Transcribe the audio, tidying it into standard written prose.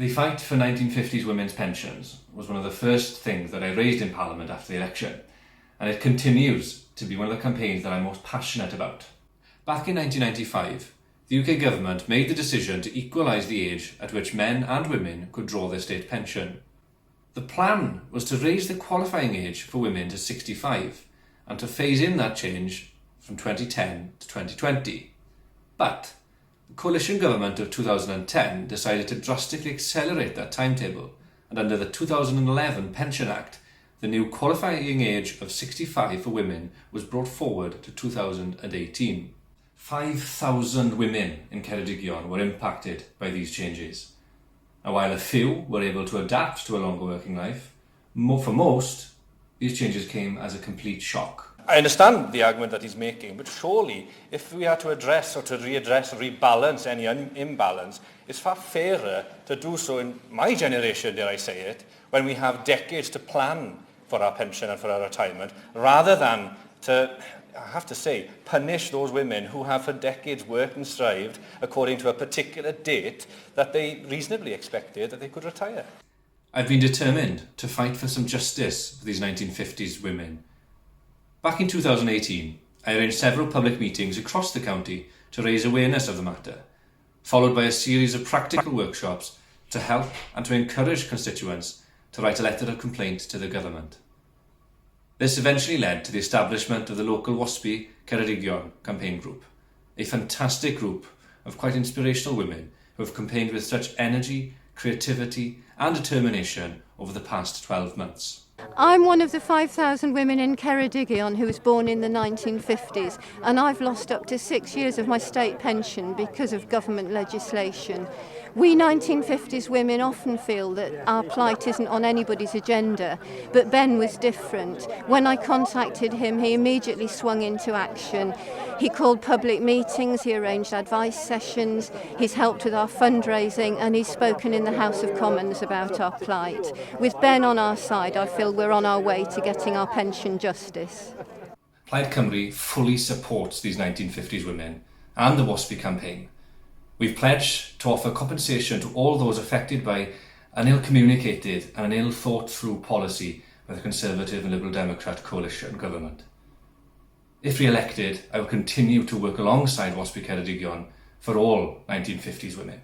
The fight for 1950s women's pensions was one of the first things that I raised in Parliament after the election, and it continues to be one of the campaigns that I'm most passionate about. Back in 1995, the UK government made the decision to equalise the age at which men and women could draw their state pension. The plan was to raise the qualifying age for women to 65 and to phase in that change from 2010 to 2020. But the coalition government of 2010 decided to drastically accelerate that timetable, and under the 2011 Pension Act, the new qualifying age of 65 for women was brought forward to 2018. 5,000 women in Ceredigion were impacted by these changes. And while a few were able to adapt to a longer working life, for most, these changes came as a complete shock. I understand the argument that he's making, but surely if we are to address or to readdress, rebalance any imbalance, it's far fairer to do so in my generation, dare I say it, when we have decades to plan for our pension and for our retirement, rather than to, I have to say, punish those women who have for decades worked and strived according to a particular date that they reasonably expected that they could retire. I've been determined to fight for some justice for these 1950s women. Back in 2018, I arranged several public meetings across the county to raise awareness of the matter, followed by a series of practical workshops to help and to encourage constituents to write a letter of complaint to the government. This eventually led to the establishment of the local WASPI Ceredigion campaign group, a fantastic group of quite inspirational women who have campaigned with such energy, creativity and determination over the past 12 months. I'm one of the 5,000 women in Ceredigion who was born in the 1950s, and I've lost up to 6 years of my state pension because of government legislation. We 1950s women often feel that our plight isn't on anybody's agenda, but Ben was different. When I contacted him, he immediately swung into action. He called public meetings, he arranged advice sessions, he's helped with our fundraising, and he's spoken in the House of Commons about our plight. With Ben on our side, I feel we're on our way to getting our pension justice. Plaid Cymru fully supports these 1950s women and the WASPI campaign. We've pledged to offer compensation to all those affected by an ill-communicated and an ill-thought-through policy by the Conservative and Liberal Democrat coalition government. If re-elected, I will continue to work alongside WASPI Ceredigion for all 1950s women.